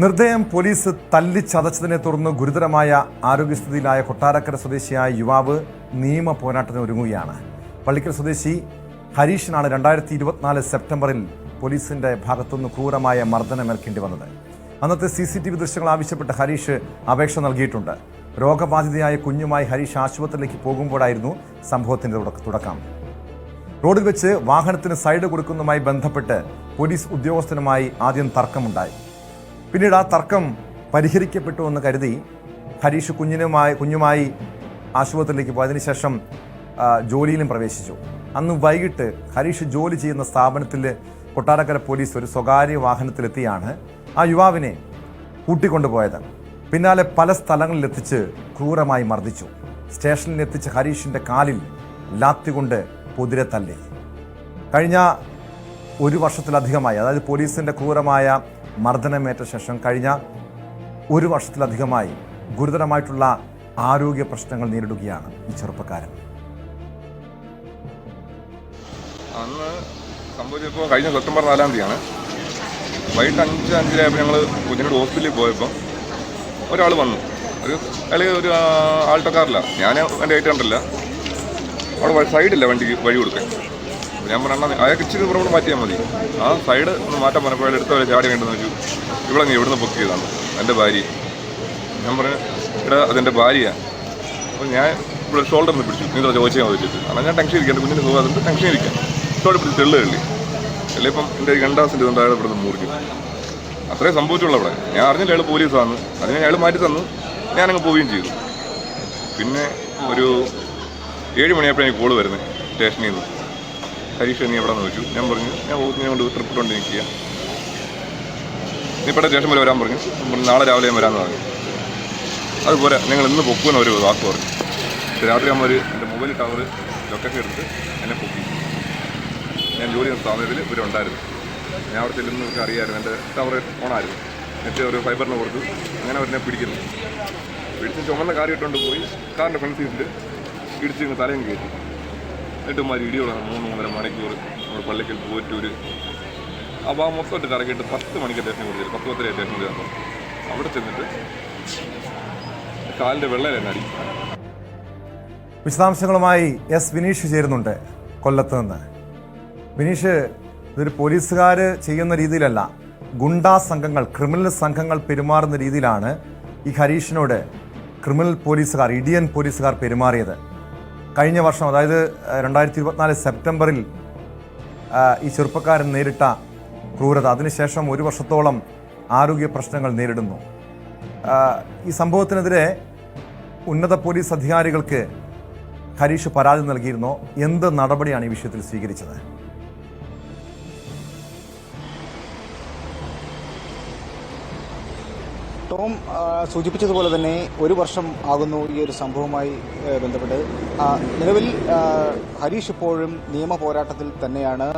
നിർദ്ദയം police തല്ലിച്ചതച്ചതിനെ തുടർന്ന് ഗുരുതരമായ ആരോഗ്യസ്ഥിതിയിലായ കൊട്ടാരക്കര സ്വദേശിയായ യുവാവ് നിയമ പോരാട്ടത്തിന് ഒരുങ്ങുകയാണ്. പള്ളിക്കൽ സ്വദേശി ഹരീഷിനാണ് 2024 സെപ്റ്റംബറിൽ പോലീസിന്റെ ഭാഗത്തുനിന്ന് ക്രൂരമായ മർദ്ദനമേൽക്കേണ്ടി വന്നത്. അന്നത്തെ CCTV ദൃശ്യങ്ങൾ ആവശ്യപ്പെട്ട് ഹരീഷ് അപേക്ഷ നൽകിയിട്ടുണ്ട്. രോഗബാധിതയായ കുഞ്ഞുമായി ഹരീഷ് ആശുപത്രിയിലേക്ക് പോകുമ്പോഴായിരുന്നു സംഭവത്തിന്റെ തുടക്കം. റോഡിൽ വെച്ച് വാഹനത്തിന് സൈഡ് കൊടുക്കുന്നതുമായി ബന്ധപ്പെട്ട് പോലീസ് ഉദ്യോഗസ്ഥനുമായി ആദ്യം തർക്കമുണ്ടായി. പിന്നീട് ആ തർക്കം പരിഹരിക്കപ്പെട്ടു എന്ന് കരുതി ഹരീഷ് കുഞ്ഞുമായി ആശുപത്രിയിലേക്ക് പോയതിനു ശേഷം ജോലിയിലും പ്രവേശിച്ചു. അന്ന് വൈകിട്ട് ഹരീഷ് ജോലി ചെയ്യുന്ന സ്ഥാപനത്തിൽ കൊട്ടാരക്കര പോലീസ് ഒരു സ്വകാര്യ വാഹനത്തിലെത്തിയാണ് ആ യുവാവിനെ കൂട്ടിക്കൊണ്ടുപോയത്. പിന്നാലെ പല സ്ഥലങ്ങളിലെത്തിച്ച് ക്രൂരമായി മർദ്ദിച്ചു. സ്റ്റേഷനിലെത്തിച്ച ഹരീഷിന്റെ കാലിൽ ലാത്തി കൊണ്ട് പൊതിരെ തല്ലി. കഴിഞ്ഞ ഒരു വർഷത്തിലധികമായി, അതായത് പോലീസിന്റെ ക്രൂരമായ മർദ്ദനമേറ്റ ശേഷം കഴിഞ്ഞ ഒരു വർഷത്തിലധികമായി ഗുരുതരമായിട്ടുള്ള ആരോഗ്യ പ്രശ്നങ്ങൾ നേരിടുകയാണ് ഈ ചെറുപ്പക്കാരൻ. അന്ന് സംഭവിച്ചപ്പോൾ കഴിഞ്ഞ സെപ്റ്റംബർ 4-ാം തീയതിയാണ്. വൈകിട്ട് 5:05 ഞങ്ങൾ കുഞ്ഞിനോട് ഹോസ്പിറ്റലിൽ പോയപ്പോൾ ഒരാൾ വന്നു. അയാൾ ഒരു ആൾട്ടക്കാറില്ല, ഞാൻ എൻ്റെ ആയിട്ടില്ല. അവിടെ സൈഡില്ല വണ്ടിക്ക് വഴി കൊടുക്കാൻ. ഞാൻ പറഞ്ഞാൽ അയാൾക്ക് ഇച്ചിരി പുറമോട് മാറ്റിയാൽ മതി. ആ സൈഡ് ഒന്ന് മാറ്റാൻ പറഞ്ഞപ്പോൾ അയാൾ എടുത്ത ചാടി വേണ്ടെന്ന് വെച്ചു. ഇവിടെ നീ എവിടുന്ന് ബുക്ക് ചെയ്താണ്? എൻ്റെ ഭാര്യ. ഞാൻ പറഞ്ഞു ഇവിടെ അതെൻ്റെ ഭാര്യയാണ്. അപ്പോൾ ഞാൻ ഇവിടെ ഷോൾഡറിൽ നിന്ന് പിടിച്ചു. നീ ചോദിച്ചാൽ വെച്ചിട്ട് കാരണം ഞാൻ ടെൻഷൻ ഇരിക്കാം. എൻ്റെ കുഞ്ഞിന് സുഖം ടെൻഷൻ ഇരിക്കാം. ഷോൾഡർ പിടിച്ച് തെള്ളുകയല്ലേ. അല്ലെ ഇപ്പം എൻ്റെ 2 സെൻറ്റ് കൊണ്ട് അയാൾ ഇവിടെ നിന്ന് മുറിക്കും. അത്രയും സംഭവിച്ചുള്ളൂ അവിടെ. ഞാൻ അറിഞ്ഞില്ല അയാൾ പോലീസാണ്. അതിനെ അയാൾ മാറ്റി തന്നു. ഞാനങ്ങ് പോവുകയും ചെയ്തു. പിന്നെ ഒരു 7 മണിയായപ്പോഴാണ് എനിക്ക് കോള് വരുന്നത് സ്റ്റേഷനിൽ നിന്ന്. ഹരീഷ് നീ എവിടെ നിന്ന് ചോദിച്ചു. ഞാൻ പറഞ്ഞു ഞാൻ ഞാൻ കൊണ്ട് ട്രിപ്പ് ഇട്ടുകൊണ്ട് നിൽക്കുക. നീ ഇവിടെ സ്റ്റേഷൻ വരെ വരാൻ പറഞ്ഞു. നാളെ രാവിലെ ഞാൻ വരാമെന്ന് പറഞ്ഞു. അതുപോലെ നിങ്ങൾ ഇന്ന് പൊക്കുമെന്ന് ഒരു വാക്ക് പറഞ്ഞു. രാത്രി ആകുമ്പോൾ എൻ്റെ മൊബൈൽ ടവർ ലൊക്കേഷൻ എടുത്ത് എന്നെ പൊക്കി. ഞാൻ ജോലി ചെയ്യുന്ന സ്ഥാപനത്തിൽ ഇവരുണ്ടായിരുന്നു. ഞാൻ അവിടെ ചെല്ലുന്നവർക്ക് അറിയാമായിരുന്നു. എൻ്റെ ടവർ ഓണായിരുന്നു. എന്നിട്ട് ഒരു ഫൈബറിന് കൊടുത്തു. അങ്ങനെ അവരെന്നെ പിടിക്കുന്നു. പിടിച്ച് ചുമന്ന കാർ ഇട്ടുകൊണ്ട് പോയി കാറിൻ്റെ ഫ്രണ്ട് സീറ്റിൽ ഇടിച്ച് ഇങ്ങ് തലയും കയറ്റി. എന്നിട്ട് മാതിരി ഇടിയോടെ 3-3.5 മണിക്കൂർ നമ്മൾ പള്ളിക്കൽ പോയിട്ടൂർ ആ ഭാഗം മൊത്തമായിട്ട് കറക്കിയിട്ട് 10 മണിക്ക് സ്റ്റേഷനിൽ കൊടുത്തില്ല. 10-10 സ്റ്റേഷനിൽ ചെന്നു. അവിടെ ചെന്നിട്ട് കാലിൻ്റെ വെള്ളം തന്നെ അടി. വിശദാംശങ്ങളുമായി എസ് വിനീഷ് ചേരുന്നുണ്ട് കൊല്ലത്ത് നിന്ന്. വിനീഷ്, ഇതൊരു പോലീസുകാർ ചെയ്യുന്ന രീതിയിലല്ല, ഗുണ്ടാ സംഘങ്ങൾ, ക്രിമിനൽ സംഘങ്ങൾ പെരുമാറുന്ന രീതിയിലാണ് ഈ ഹരീഷിനോട് ക്രിമിനൽ പോലീസുകാർ, ഇടിയൻ പോലീസുകാർ പെരുമാറിയത്. കഴിഞ്ഞ വർഷം, അതായത് 2024 സെപ്റ്റംബറിൽ ഈ ചെറുപ്പക്കാരൻ നേരിട്ട ക്രൂരത, അതിനുശേഷം 1 വർഷത്തോളം ആരോഗ്യ പ്രശ്നങ്ങൾ നേരിടുന്നു. ഈ സംഭവത്തിനെതിരെ ഉന്നത പോലീസ് അധികാരികൾക്ക് ഹരീഷ് പരാതി നൽകിയിരുന്നോ? എന്ത് നടപടിയാണ് ഈ വിഷയത്തിൽ സ്വീകരിച്ചത്? ടോം സൂചിപ്പിച്ചതുപോലെ തന്നെ 1 വർഷം ആകുന്നു ഈ ഒരു സംഭവവുമായി ബന്ധപ്പെട്ട്. നിലവിൽ ഹരീഷ് ഇപ്പോഴും നിയമ പോരാട്ടത്തിൽ തന്നെയാണ്.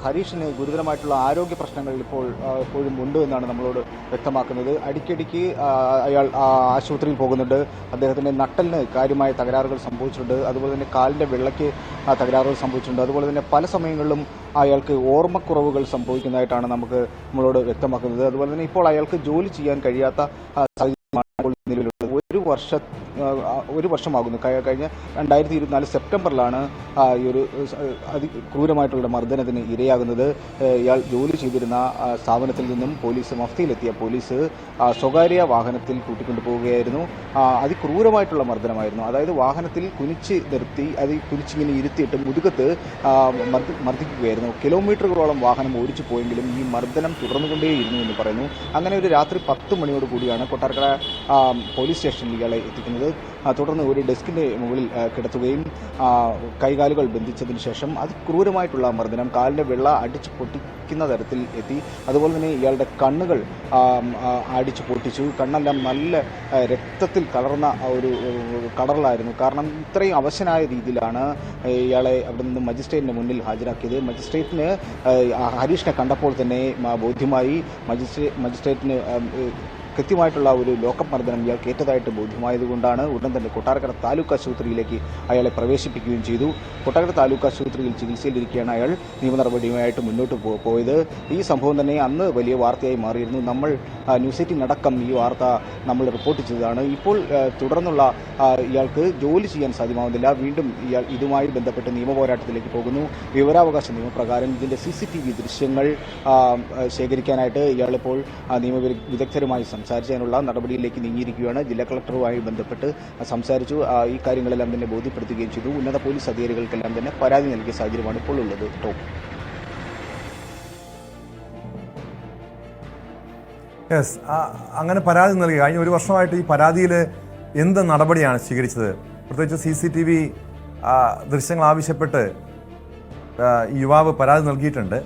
ഹരീഷിന് ഗുരുതരമായിട്ടുള്ള ആരോഗ്യ പ്രശ്നങ്ങൾ ഇപ്പോഴും ഉണ്ട് എന്നാണ് നമ്മളോട് വ്യക്തമാക്കുന്നത്. അടിക്കടിക്ക് അയാൾ ആശുപത്രിയിൽ പോകുന്നുണ്ട്. അദ്ദേഹത്തിൻ്റെ നട്ടലിന് കാര്യമായ തകരാറുകൾ സംഭവിച്ചിട്ടുണ്ട്. അതുപോലെ തന്നെ കാലിൻ്റെ വെള്ളയ്ക്ക് തകരാറുകൾ സംഭവിച്ചിട്ടുണ്ട്. അതുപോലെ തന്നെ പല സമയങ്ങളിലും അയാൾക്ക് ഓർമ്മക്കുറവുകൾ സംഭവിക്കുന്നതായിട്ടാണ് നമ്മളോട് വ്യക്തമാക്കുന്നത്. അതുപോലെ തന്നെ ഇപ്പോൾ അയാൾക്ക് ജോലി ചെയ്യാൻ കഴിയാത്ത സാഹചര്യമാണ് നിലവിലുള്ളത്. 1 വർഷമാകുന്നു. കഴിഞ്ഞ 2024 സെപ്റ്റംബറിലാണ് ഈ ഒരു ക്രൂരമായിട്ടുള്ള മർദ്ദനത്തിന് ഇരയാകുന്നത്. ഇയാൾ ജോലി ചെയ്തിരുന്ന സ്ഥാപനത്തിൽ നിന്നും മഫ്തിയിലെത്തിയ പോലീസ് സ്വകാര്യ വാഹനത്തിൽ കൂട്ടിക്കൊണ്ടുപോവുകയായിരുന്നു. അതിക്രൂരമായിട്ടുള്ള മർദ്ദനമായിരുന്നു. അതായത് വാഹനത്തിൽ കുനിച്ച് നിർത്തി, കുനിച്ചിങ്ങനെ ഇരുത്തിയിട്ട് മുതുകത്ത് മർദ്ദിക്കുകയായിരുന്നു. കിലോമീറ്ററുകളോളം വാഹനം ഓടിച്ചു പോയെങ്കിലും ഈ മർദ്ദനം തുടർന്നുകൊണ്ടേയിരുന്നു എന്ന് പറയുന്നു. അങ്ങനെ ഒരു രാത്രി 10 മണിയോട് കൂടിയാണ് കൊട്ടാരക്കര പോലീസ് സ്റ്റേഷനിൽ ഇയാളെ എത്തിക്കുന്നത്. തുടർന്ന് ഒരു ഡെസ്കിൻ്റെ മുകളിൽ കിടത്തുകയും കൈകാലുകൾ ബന്ധിച്ചതിന് ശേഷം അതിക്രൂരമായിട്ടുള്ള മർദ്ദനം, കാലിൻ്റെ വെള്ള അടിച്ച് പൊട്ടിക്കുന്ന തരത്തിൽ എത്തി. അതുപോലെ തന്നെ ഇയാളുടെ കണ്ണുകൾ അടിച്ച് പൊട്ടിച്ചു. കണ്ണെല്ലാം നല്ല രക്തത്തിൽ കലർന്ന ഒരു കളറിലായിരുന്നു. കാരണം ഇത്രയും അവശനായ രീതിയിലാണ് ഇയാളെ അവിടെ നിന്ന് മജിസ്ട്രേറ്റിൻ്റെ മുന്നിൽ ഹാജരാക്കിയത്. മജിസ്ട്രേറ്റിന് ഹരീഷിനെ കണ്ടപ്പോൾ തന്നെ ബോധ്യമായി. മജിസ്ട്രേറ്റിന് കൃത്യമായിട്ടുള്ള ഒരു ലോക്കപ്പ് മർദ്ദനം ഇയാൾക്ക് ഏറ്റതായിട്ട് ബോധ്യമായതുകൊണ്ടാണ് ഉടൻ തന്നെ കൊട്ടാരക്കര താലൂക്ക് ആശുപത്രിയിലേക്ക് അയാളെ പ്രവേശിപ്പിക്കുകയും ചെയ്തു. കൊട്ടാരക്കര താലൂക്ക് ആശുപത്രിയിൽ ചികിത്സയിലിരിക്കുകയാണ് അയാൾ നിയമ നടപടിയുമായിട്ട് മുന്നോട്ട് പോയത്. ഈ സംഭവം തന്നെ അന്ന് വലിയ വാർത്തയായി മാറിയിരുന്നു. നമ്മൾ ന്യൂസ് 18 അടക്കം ഈ വാർത്ത നമ്മൾ റിപ്പോർട്ട് ചെയ്തതാണ്. ഇപ്പോൾ തുടർന്നുള്ള ഇയാൾക്ക് ജോലി ചെയ്യാൻ സാധ്യമാവുന്നില്ല. വീണ്ടും ഇയാൾ ഇതുമായി ബന്ധപ്പെട്ട് നിയമ പോരാട്ടത്തിലേക്ക് പോകുന്നു. വിവരാവകാശ നിയമപ്രകാരം ഇതിൻ്റെ CCTV ദൃശ്യങ്ങൾ ശേഖരിക്കാനായിട്ട് ഇയാളിപ്പോൾ നിയമ വിദഗ്ധരുമായി സംസാരിച്ചതിനുള്ള നടപടിയിലേക്ക് നീങ്ങിയിരിക്കുകയാണ്. ജില്ലാ കളക്ടറുമായി ബന്ധപ്പെട്ട് സംസാരിച്ചു. ഈ കാര്യങ്ങളെല്ലാം തന്നെ ബോധ്യപ്പെടുത്തുകയും ചെയ്തു. ഉന്നത പോലീസ് അധികാരികൾക്കെല്ലാം തന്നെ പരാതി നൽകിയ സാഹചര്യമാണ് ഇപ്പോൾ ഉള്ളത്. യെസ്, അങ്ങനെ പരാതി നൽകി കഴിഞ്ഞ ഒരു വർഷമായിട്ട് ഈ പരാതിയിൽ എന്ത് നടപടിയാണ് സ്വീകരിച്ചത്? പ്രത്യേകിച്ച് CCTV ദൃശ്യങ്ങൾ ആവശ്യപ്പെട്ട് ഈ യുവാവ് പരാതി നൽകിയിട്ടുണ്ട്.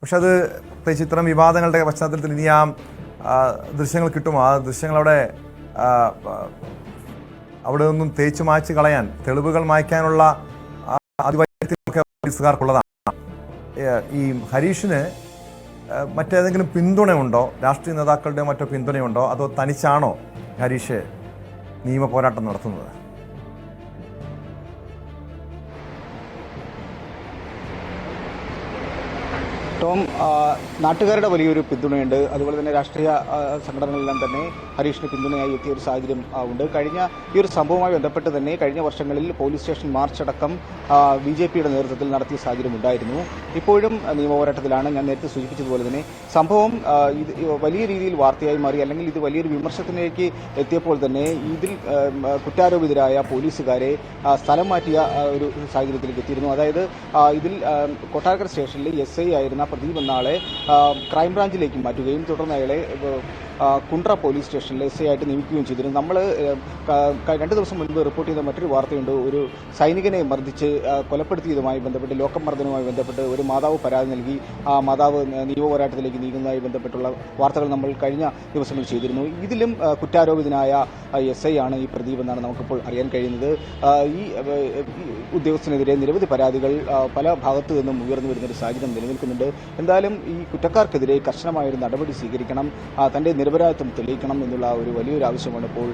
പക്ഷെ അത് പ്രത്യേകിച്ച് ഇത്തരം വിവാദങ്ങളുടെ പശ്ചാത്തലത്തിൽ ഇനി ആ ദൃശ്യങ്ങൾ കിട്ടുമോ? ആ ദൃശ്യങ്ങളവിടെ അവിടെ നിന്നും തേച്ച് മായ്ച്ച് കളയാൻ, തെളിവുകൾ മായ്ക്കാനുള്ള ആധിപത്യമൊക്കെ പോലീസുകാർക്കുള്ളതാണ്. ഈ ഹരീഷിന് മറ്റേതെങ്കിലും പിന്തുണയുണ്ടോ? രാഷ്ട്രീയ നേതാക്കളുടെ മറ്റോ പിന്തുണയുണ്ടോ? അതോ തനിച്ചാണോ ഹരീഷ് നിയമ പോരാട്ടം നടത്തുന്നത്? ടോം, നാട്ടുകാരുടെ വലിയൊരു പിന്തുണയുണ്ട്. അതുപോലെ തന്നെ രാഷ്ട്രീയ സംഘടനകളെല്ലാം തന്നെ ഹരീഷിന് പിന്തുണയായി എത്തിയ ഒരു സാഹചര്യം ഉണ്ട്. കഴിഞ്ഞ ഈ ഒരു സംഭവവുമായി ബന്ധപ്പെട്ട് തന്നെ കഴിഞ്ഞ വർഷങ്ങളിൽ പോലീസ് സ്റ്റേഷൻ മാർച്ച് അടക്കം BJPയുടെ നേതൃത്വത്തിൽ നടത്തിയ സാഹചര്യം ഉണ്ടായിരുന്നു. ഇപ്പോഴും നിയമ പോരാട്ടത്തിലാണ്. ഞാൻ നേരത്തെ സൂചിപ്പിച്ചതുപോലെ തന്നെ സംഭവം ഇത് വലിയ രീതിയിൽ വാർത്തയായി മാറി, അല്ലെങ്കിൽ ഇത് വലിയൊരു വിമർശനത്തിലേക്ക് എത്തിയപ്പോൾ തന്നെ ഇതിൽ കുറ്റാരോപിതരായ പോലീസുകാരെ സ്ഥലം മാറ്റിയ ഒരു സാഹചര്യത്തിലേക്ക് എത്തിയിരുന്നു. അതായത് ഇതിൽ കൊട്ടാരക്കര സ്റ്റേഷനിൽ SI ആയിരുന്ന പ്രദീപ് എന്നാളെ ക്രൈംബ്രാഞ്ചിലേക്ക് മാറ്റുകയും തുടർന്ന് അയാളെ കുണ്ട്ര പോലീസ് സ്റ്റേഷനിൽ SI ആയിട്ട് നിയമിക്കുകയും ചെയ്തിരുന്നു. നമ്മൾ 2 ദിവസം മുൻപ് റിപ്പോർട്ട് ചെയ്ത മറ്റൊരു വാർത്തയുണ്ട്. ഒരു സൈനികനെ മർദ്ദിച്ച് കൊലപ്പെടുത്തിയതുമായി ബന്ധപ്പെട്ട്, ലോക്കമർദ്ദനവുമായി ബന്ധപ്പെട്ട് ഒരു മാതാവ് പരാതി നൽകി. ആ മാതാവ് നിയമ പോരാട്ടത്തിലേക്ക് നീങ്ങുന്നതുമായി ബന്ധപ്പെട്ടുള്ള വാർത്തകൾ നമ്മൾ കഴിഞ്ഞ ദിവസങ്ങളിൽ ചെയ്തിരുന്നു. ഇതിലും കുറ്റാരോപിതനായ SI ആണ് ഈ പ്രദീപ് എന്നാണ് നമുക്കിപ്പോൾ അറിയാൻ കഴിയുന്നത്. ഈ ഉദ്യോഗസ്ഥനെതിരെ നിരവധി പരാതികൾ പല ഭാഗത്തു നിന്നും ഉയർന്നു വരുന്നൊരു സാഹചര്യം നിലനിൽക്കുന്നുണ്ട്. എന്തായാലും ഈ കുറ്റക്കാർക്കെതിരെ കർശനമായൊരു നടപടി സ്വീകരിക്കണം, തൻ്റെ നിരപരാധിത്വം തെളിയിക്കണം എന്നുള്ള ഒരു വലിയൊരു ആവശ്യമാണ് ഇപ്പോൾ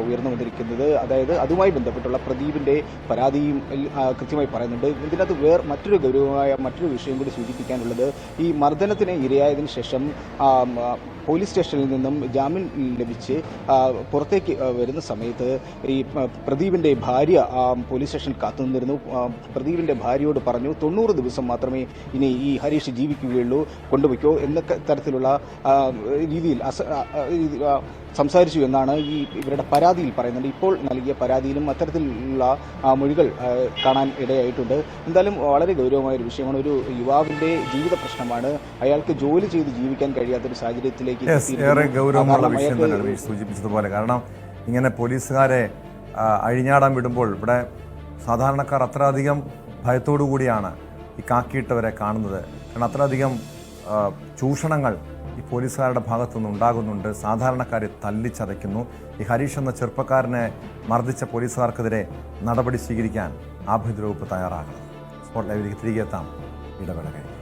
ഉയർന്നു വന്നിരിക്കുന്നത്. അതായത് അതുമായി ബന്ധപ്പെട്ടുള്ള പ്രദീപിൻ്റെ പരാതിയും കൃത്യമായി പറയുന്നുണ്ട്. ഇതിനകത്ത് മറ്റൊരു ഗൗരവമായ മറ്റൊരു വിഷയം കൂടി സൂചിപ്പിക്കാനുള്ളത്, ഈ മർദ്ദനത്തിന് ഇരയായതിനു ശേഷം പോലീസ് സ്റ്റേഷനിൽ നിന്നും ജാമ്യം ലഭിച്ച് പുറത്തേക്ക് വരുന്ന സമയത്ത് ഈ പ്രദീപിൻ്റെ ഭാര്യ പോലീസ് സ്റ്റേഷനിൽ കാത്തുനിന്നിരുന്നു. പ്രദീപിൻ്റെ ഭാര്യയോട് പറഞ്ഞു 90 ദിവസം മാത്രമേ ഇനി ഈ ഹരീഷ് ജീവിക്കുകയുള്ളൂ, കൊണ്ടുപോയിക്കോ എന്നൊക്കെ തരത്തിലുള്ള രീതിയിൽ സംസാരിച്ചു എന്നാണ് ഇവരുടെ പരാതിയിൽ പറയുന്നത്. ഇപ്പോൾ നൽകിയ പരാതിയിലും അത്തരത്തിലുള്ള മൊഴികൾ കാണാൻ ഇടയായിട്ടുണ്ട്. എന്തായാലും വളരെ ഗൗരവമായ ഒരു വിഷയമാണ്. ഒരു യുവാവിന്റെ ജീവിത പ്രശ്നമാണ്. അയാൾക്ക് ജോലി ചെയ്ത് ജീവിക്കാൻ കഴിയാത്തൊരു സാഹചര്യത്തിലേക്ക് ഏറെ ഗൗരവമുള്ള വിഷയം തന്നെയാണ് സൂചിപ്പിച്ചതുപോലെ. കാരണം ഇങ്ങനെ പോലീസുകാരെ അഴിഞ്ഞാടാൻ വിടുമ്പോൾ ഇവിടെ സാധാരണക്കാർ അത്രയധികം ഭയത്തോടു കൂടിയാണ് ഈ കാക്കിയിട്ടവരെ കാണുന്നത്. കാരണം അത്രയധികം ചൂഷണങ്ങൾ ഈ പോലീസുകാരുടെ ഭാഗത്തുനിന്ന് ഉണ്ടാകുന്നുണ്ട്. സാധാരണക്കാരെ തല്ലിച്ചതയ്ക്കുന്നു. ഈ ഹരീഷ് എന്ന ചെറുപ്പക്കാരനെ മർദ്ദിച്ച പോലീസുകാർക്കെതിരെ നടപടി സ്വീകരിക്കാൻ ആഭ്യന്തര വകുപ്പ് തയ്യാറാകണം. സ്പോട്ട് ലൈവിലേക്ക് തിരികെ എത്താം. ഇടവേള കഴിഞ്ഞു.